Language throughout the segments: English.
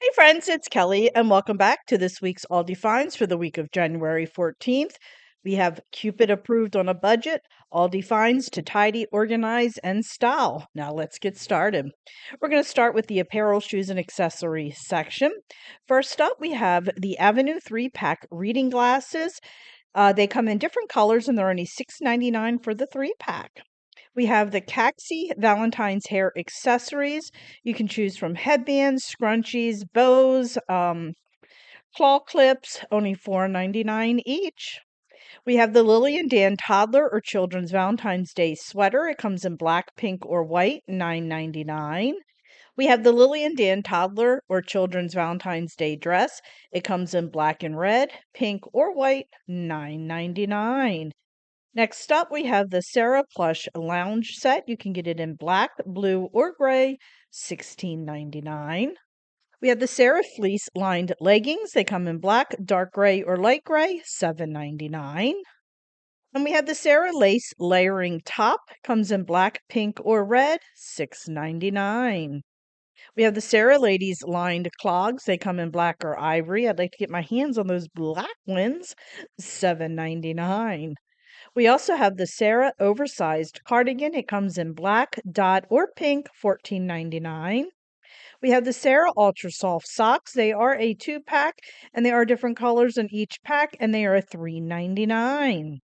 Hey friends, it's Kelly, and welcome back to this week's Aldi Finds for the week of January 14th. We have Cupid approved on a budget, Aldi Finds to tidy, organize, and style. Now let's get started. We're going to start with the apparel, shoes, and accessories section. First up, we have the Avenue 3-pack reading glasses. They come in different colors and they're only $6.99 for the 3-pack. We have the Caxi Valentine's hair accessories. You can choose from headbands, scrunchies, bows, claw clips, only $4.99 each. We have the Lily and Dan toddler or children's Valentine's Day sweater. It comes in black, pink, or white, $9.99. We have the Lily and Dan toddler or children's Valentine's Day dress. It comes in black and red, pink, or white, $9.99. Next up, we have the Sarah Plush Lounge Set. You can get it in black, blue, or gray, $16.99. We have the Sarah Fleece Lined Leggings. They come in black, dark gray, or light gray, $7.99. And we have the Sarah Lace Layering Top. Comes in black, pink, or red, $6.99. We have the Sarah Ladies Lined Clogs. They come in black or ivory. I'd like to get my hands on those black ones, $7.99. We also have the Sarah oversized cardigan. It comes in black, dot, or pink, $14.99. We have the Sarah ultra soft socks. They are a 2-pack and they are different colors in each pack and they are $3.99.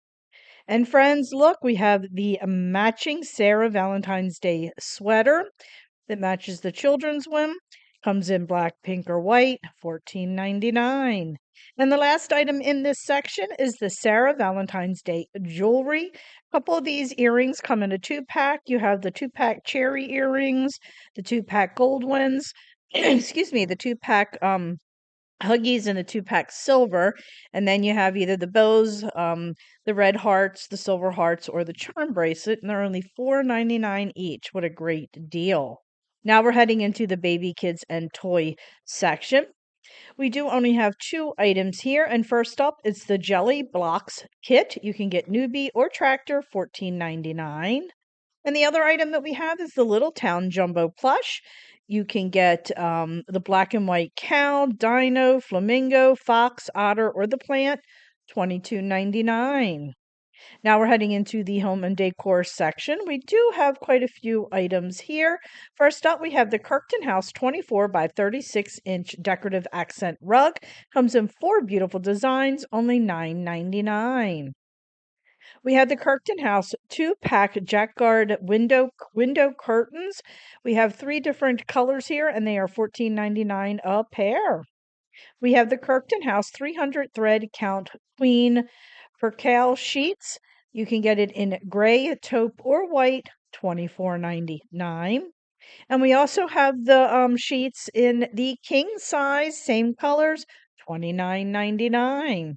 And friends, look, we have the matching Sarah Valentine's Day sweater that matches the children's one. Comes in black, pink, or white, $14.99. And the last item in this section is the Sarah Valentine's Day jewelry. A couple of these earrings come in a 2-pack. You have the 2-pack cherry earrings, the 2-pack gold ones, excuse me, the 2-pack Huggies and the 2-pack silver. And then you have either the bows, the red hearts, the silver hearts, or the charm bracelet. And they're only $4.99 each. What a great deal. Now we're heading into the baby, kids, and toy section. We do only have 2 items here. And first up, it's the Jelly Blocks kit. You can get newbie or tractor, $14.99. And the other item that we have is the Little Town Jumbo Plush. You can get the black and white cow, dino, flamingo, fox, otter, or the plant, $22.99. Now we're heading into the home and decor section. We do have quite a few items here. First up, we have the Kirkton House 24 by 36-inch decorative accent rug. Comes in 4 beautiful designs, only $9.99. We have the Kirkton House 2-pack Jacquard window curtains. We have 3 different colors here, and they are $14.99 a pair. We have the Kirkton House 300 thread count queen percale sheets. You can get it in gray, taupe, or white, $24.99. And we also have the sheets in the king size, same colors, $29.99.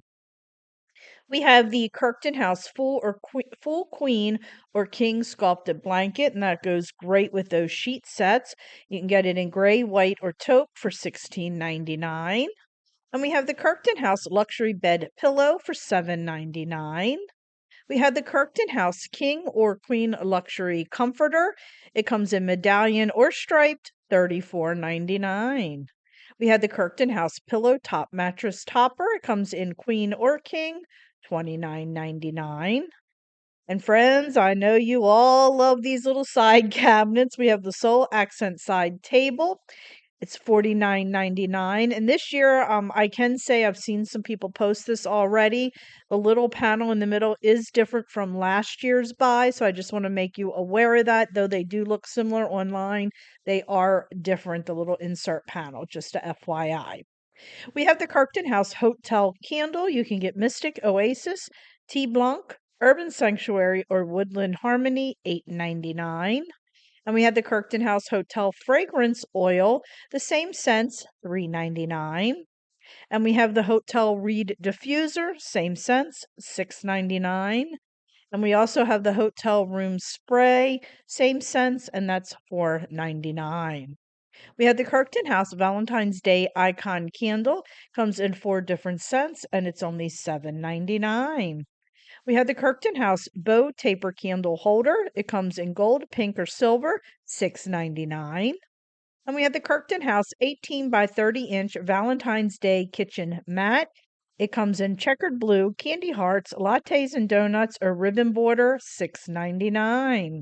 We have the Kirkton House full queen or king sculpted blanket, and that goes great with those sheet sets. You can get it in gray, white, or taupe for $16.99. And we have the Kirkton House luxury bed pillow for $7.99. We have the Kirkton House king or queen luxury comforter. It comes in medallion or striped, $34.99. We had the Kirkton House pillow top mattress topper. It comes in queen or king, $29.99. And friends, I know you all love these little side cabinets. We have the Soul Accent side table. It's $49.99. And this year, I can say I've seen some people post this already. The little panel in the middle is different from last year's buy. So I just want to make you aware of that. Though they do look similar online, they are different, the little insert panel, just a FYI. We have the Kirkton House Hotel candle. You can get Mystic Oasis, Tea Blanc, Urban Sanctuary, or Woodland Harmony, $8.99. And we had the Kirkton House Hotel Fragrance Oil, the same scents, $3.99. And we have the Hotel Reed Diffuser, same scents, $6.99. And we also have the Hotel Room Spray, same scents, and that's $4.99. We had the Kirkton House Valentine's Day Icon Candle, comes in 4 different scents, and it's only $7.99. We have the Kirkton House Bow Taper Candle Holder. It comes in gold, pink, or silver, $6.99. And we have the Kirkton House 18 by 30-inch Valentine's Day kitchen mat. It comes in checkered blue, candy hearts, lattes and donuts, or ribbon border, $6.99.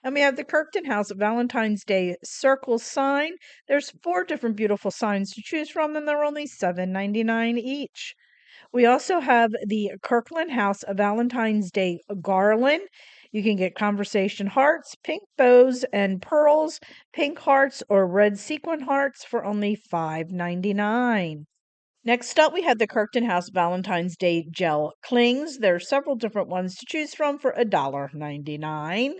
And we have the Kirkton House Valentine's Day circle sign. There's four different beautiful signs to choose from, and they're only $7.99 each. We also have the Kirkland House Valentine's Day garland. You can get conversation hearts, pink bows and pearls, pink hearts, or red sequin hearts for only $5.99. Next up, we have the Kirkton House Valentine's Day gel clings. There are several different ones to choose from for $1.99.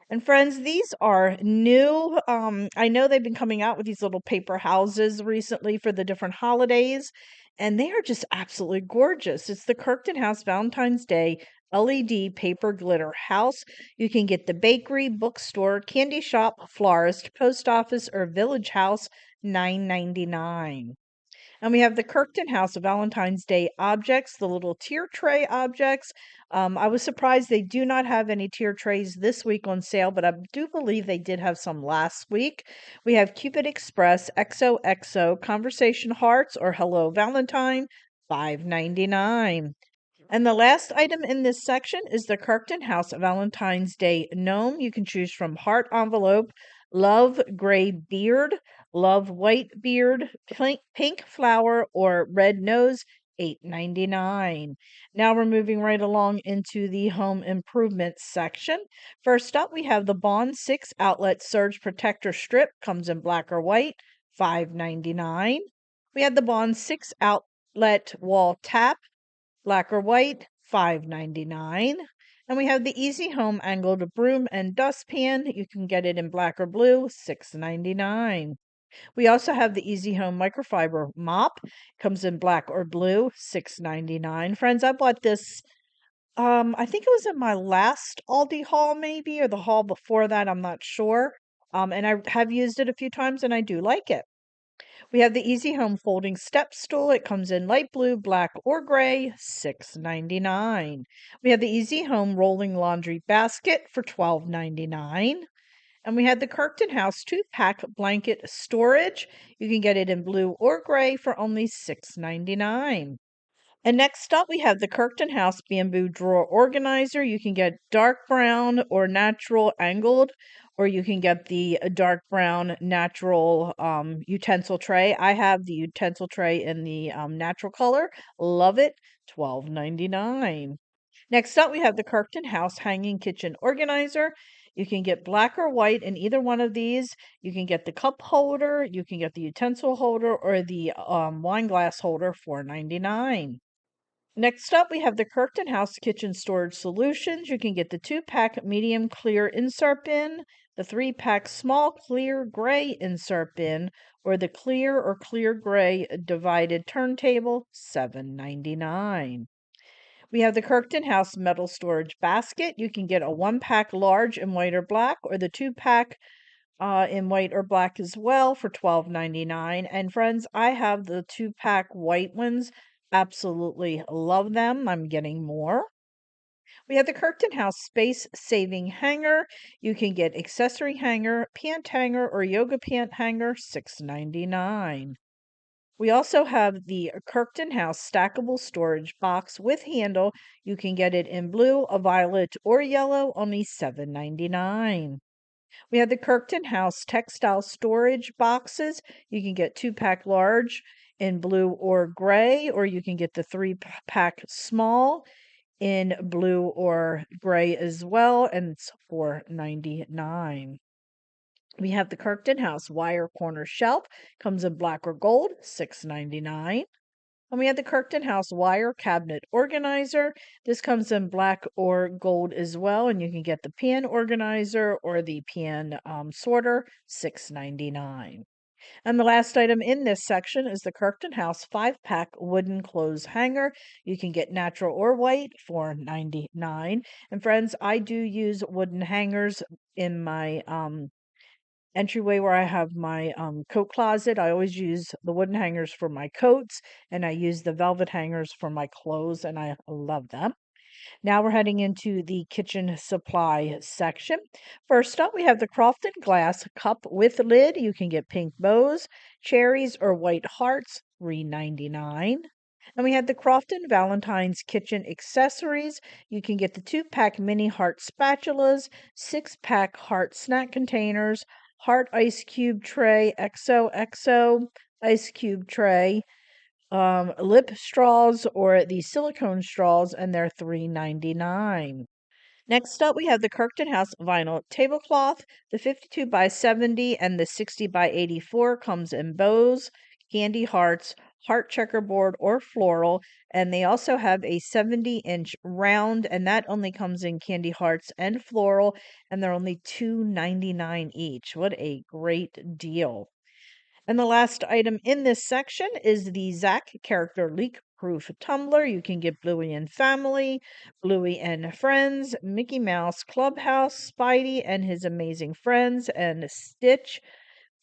And friends, these are new. I know they've been coming out with these little paper houses recently for the different holidays, and they are just absolutely gorgeous. It's the Kirkton House Valentine's Day LED paper glitter house. You can get the bakery, bookstore, candy shop, florist, post office, or village house, $9.99. And we have the Kirkton House Valentine's Day objects, the little tier tray objects. I was surprised they do not have any tier trays this week on sale, but I do believe they did have some last week. We have Cupid Express XOXO Conversation Hearts or Hello Valentine, $5.99. And the last item in this section is the Kirkton House Valentine's Day gnome. You can choose from heart envelope, love gray beard, love white beard, pink flower, or red nose, $8.99. Now we're moving right along into the home improvement section. First up, we have the Bond 6 outlet surge protector strip, comes in black or white, $5.99. We have the Bond 6 outlet wall tap, black or white, $5.99. And we have the Easy Home angled broom and dustpan. You can get it in black or blue, $6.99. We also have the Easy Home microfiber mop. Comes in black or blue, $6.99. Friends, I bought this. I think it was in my last Aldi haul, maybe, or the haul before that. I'm not sure. And I have used it a few times, and I do like it. We have the Easy Home folding step stool. It comes in light blue, black, or gray, $6.99. We have the Easy Home rolling laundry basket for $12.99. And we had the Kirkton House 2-pack blanket storage. You can get it in blue or gray for only $6.99. And next up, we have the Kirkton House Bamboo Drawer Organizer. You can get dark brown or natural angled, or you can get the dark brown natural utensil tray. I have the utensil tray in the natural color. Love it. $12.99. Next up, we have the Kirkton House Hanging Kitchen Organizer. You can get black or white in either one of these. You can get the cup holder, you can get the utensil holder, or the wine glass holder, $4.99. Next up, we have the Kirkton House Kitchen Storage Solutions. You can get the 2-pack medium clear insert bin, the 3-pack small clear gray insert bin, or the clear or clear gray divided turntable, $7.99. We have the Kirkton House Metal Storage Basket. You can get a 1-pack large in white or black, or the 2-pack in white or black as well for $12.99. And friends, I have the 2-pack white ones. Absolutely love them. I'm getting more. We have the Kirkton House Space Saving Hanger. You can get accessory hanger, pant hanger, or yoga pant hanger, $6.99. We also have the Kirkton House Stackable Storage Box with handle. You can get it in blue, a violet, or yellow, only $7.99. We have the Kirkton House Textile Storage Boxes. You can get 2-pack large in blue or gray, or you can get the 3-pack small in blue or gray as well, and it's $4.99. We have the Kirkton House Wire Corner Shelf, comes in black or gold, $6.99. And we have the Kirkton House Wire Cabinet Organizer. This comes in black or gold as well, and you can get the pan organizer or the pan sorter, $6.99. And the last item in this section is the Kirkton House 5-pack wooden clothes hanger. You can get natural or white, $4.99. And friends, I do use wooden hangers in my entryway where I have my coat closet. I always use the wooden hangers for my coats, and I use the velvet hangers for my clothes, and I love them. Now we're heading into the kitchen supply section. First up, we have the Crofton glass cup with lid. You can get pink bows, cherries, or white hearts, $3.99. And we have the Crofton Valentine's kitchen accessories. You can get the 2-pack mini heart spatulas, 6-pack heart snack containers, heart ice cube tray, XOXO ice cube tray, lip straws or the silicone straws, and they're $3.99. Next up, we have the Kirkton House vinyl tablecloth. The 52 by 70 and the 60 by 84 comes in bows, candy hearts, heart checkerboard, or floral. And they also have a 70-inch round, and that only comes in candy hearts and floral, and they're only $2.99 each. What a great deal. And the last item in this section is the Zach character leak proof tumbler. You can get Bluey and Family, Bluey and Friends, Mickey Mouse Clubhouse, Spidey and his amazing friends, and Stitch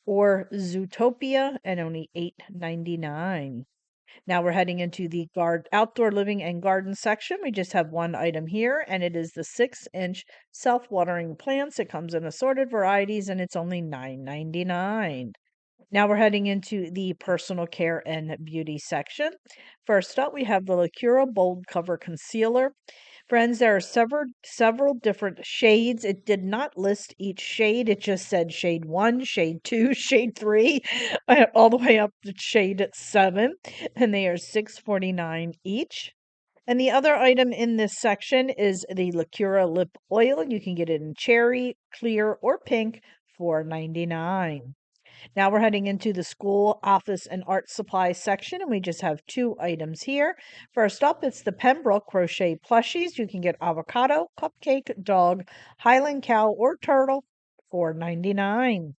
or Zootopia, and only $8.99. Now we're heading into the outdoor living and garden section. We just have one item here, and it is the 6-inch self-watering plants. It comes in assorted varieties, and it's only $9.99. Now we're heading into the personal care and beauty section. First up, we have the Lacura Bold Cover Concealer. Friends, there are several different shades. It did not list each shade. It just said shade 1, shade 2, shade 3, all the way up to shade 7, and they are $6.49 each. And the other item in this section is the Lacura Lip Oil. You can get it in cherry, clear, or pink for $4.99. Now we're heading into the school, office, and art supply section, and we just have two items here. First up, it's the Pembroke crochet plushies. You can get avocado, cupcake, dog, Highland cow, or turtle for $4.99.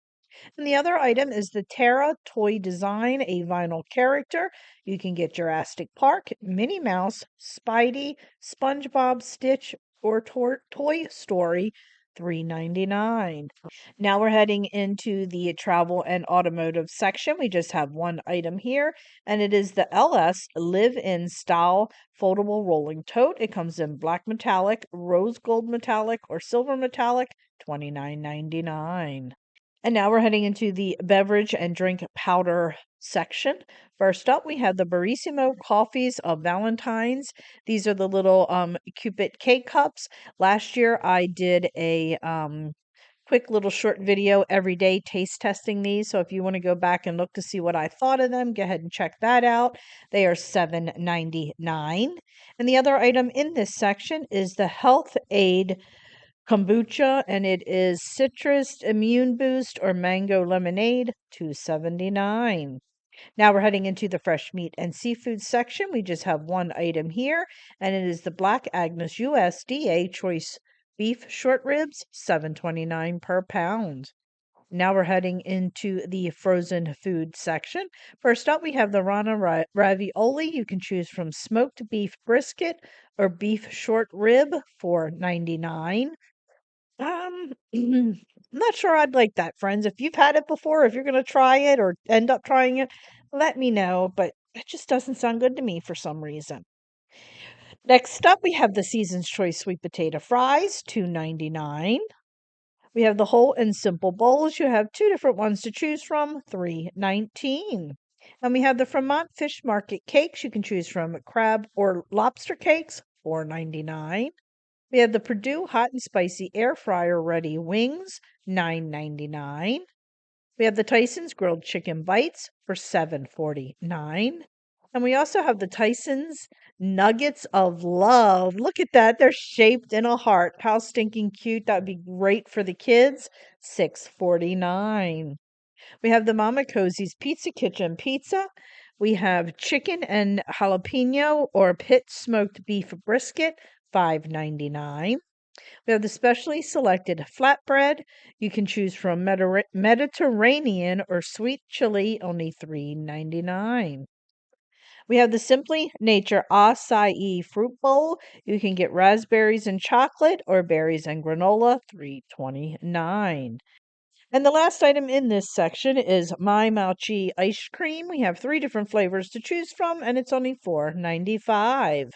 And the other item is the Terra Toy Design, a vinyl character. You can get Jurassic Park, Minnie Mouse, Spidey, SpongeBob, Stitch, or Toy Story, $3.99. Now we're heading into the travel and automotive section. We just have one item here, and it is the LS Live in Style foldable rolling tote. It comes in black metallic, rose gold metallic, or silver metallic, $29.99. And now we're heading into the beverage and drink powder section. First up, we have the Barissimo coffees of Valentine's. These are the little Cupid K cups. Last year, I did a quick little short video every day taste testing these. So if you want to go back and look to see what I thought of them, go ahead and check that out. They are $7.99. And the other item in this section is the Health Aid kombucha, and it is citrus immune boost or mango lemonade, $2.79. Now we're heading into the fresh meat and seafood section. We just have one item here, and it is the Black Agnes USDA choice beef short ribs, $7.29 per pound. Now we're heading into the frozen food section. First up, we have the Rana ravioli. You can choose from smoked beef brisket or beef short rib for $4.99. I'm not sure I'd like that, friends. If you've had it before, if you're going to try it or end up trying it, let me know. But it just doesn't sound good to me for some reason. Next up, we have the Season's Choice sweet potato fries, $2.99. We have the whole and simple bowls. You have two different ones to choose from, $3.19. And we have the Fremont Fish Market cakes. You can choose from crab or lobster cakes, $4.99. We have the Purdue Hot and Spicy Air Fryer Ready Wings, $9.99. We have the Tyson's Grilled Chicken Bites for $7.49. And we also have the Tyson's Nuggets of Love. Look at that. They're shaped in a heart. How stinking cute. That would be great for the kids. $6.49. We have the Mama Cosie's Pizza Kitchen Pizza. We have chicken and jalapeno or pit smoked beef brisket, $5.99. We have the specially selected flatbread. You can choose from Mediterranean or sweet chili, only $3.99. We have the Simply Nature Acai Fruit Bowl. You can get raspberries and chocolate or berries and granola, $3.29. And the last item in this section is My Mochi ice cream. We have 3 different flavors to choose from, and it's only $4.95.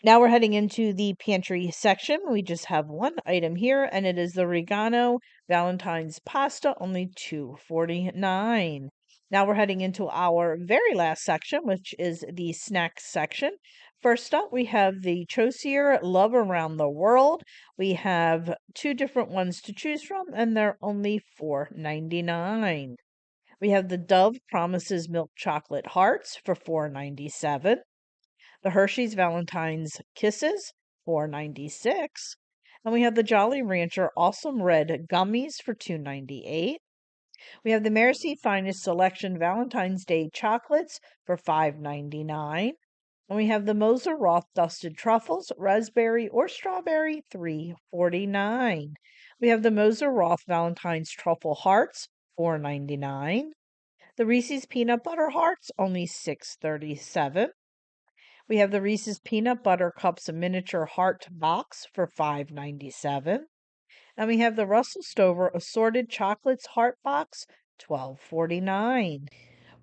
Now we're heading into the pantry section. We just have one item here, and it is the Regano Valentine's pasta, only $2.49. Now we're heading into our very last section, which is the snacks section. First up, we have the Chosier Love Around the World. We have two different ones to choose from, and they're only $4.99. We have the Dove Promises Milk Chocolate Hearts for $4.97. The Hershey's Valentine's Kisses, $4.96. And we have the Jolly Rancher Awesome Red Gummies for $2.98. We have the Merci Finest Selection Valentine's Day Chocolates for $5.99. And we have the Moser Roth Dusted Truffles, Raspberry or Strawberry, $3.49. We have the Moser Roth Valentine's Truffle Hearts, $4.99. The Reese's Peanut Butter Hearts, only $6.37. We have the Reese's Peanut Butter Cups Miniature Heart Box for $5.97. And we have the Russell Stover Assorted Chocolates Heart Box, $12.49.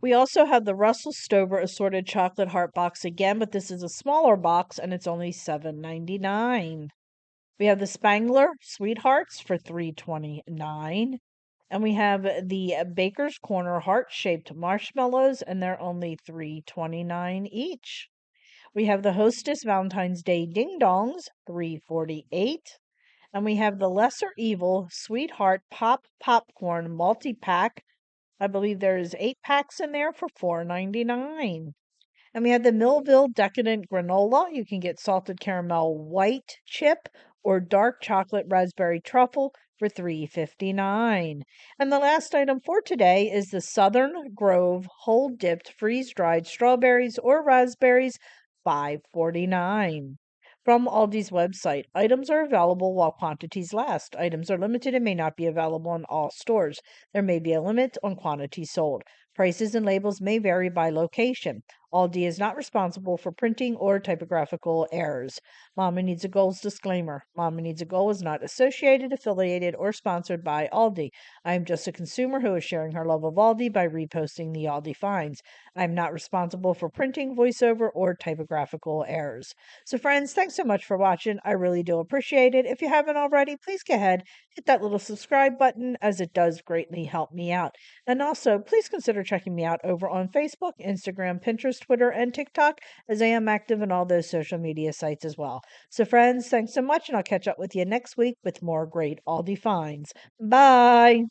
We also have the Russell Stover Assorted Chocolate Heart Box again, but this is a smaller box and it's only $7.99. We have the Spangler Sweethearts for $3.29. And we have the Baker's Corner heart-shaped marshmallows, and they're only $3.29 each. We have the Hostess Valentine's Day Ding Dongs, $3.48. And we have the Lesser Evil Sweetheart Pop Popcorn Multi-Pack. I believe there's 8 packs in there for $4.99. And we have the Millville Decadent Granola. You can get salted caramel white chip or dark chocolate raspberry truffle for $3.59. And the last item for today is the Southern Grove whole dipped freeze-dried strawberries or raspberries, $5.49. From Aldi's website, items are available while quantities last. Items are limited and may not be available in all stores. There may be a limit on quantities sold. Prices and labels may vary by location. Aldi is not responsible for printing or typographical errors. Mama Needs a Goal's disclaimer. Mama Needs a Goal is not associated, affiliated, or sponsored by Aldi. I am just a consumer who is sharing her love of Aldi by reposting the Aldi finds. I am not responsible for printing, voiceover, or typographical errors. So, friends, thanks so much for watching. I really do appreciate it. If you haven't already, please go ahead, hit that little subscribe button, as it does greatly help me out. And also, please consider checking me out over on Facebook, Instagram, Pinterest, Twitter, and TikTok, as I am active in all those social media sites as well. So, friends, thanks so much, and I'll catch up with you next week with more great Aldi finds. Bye.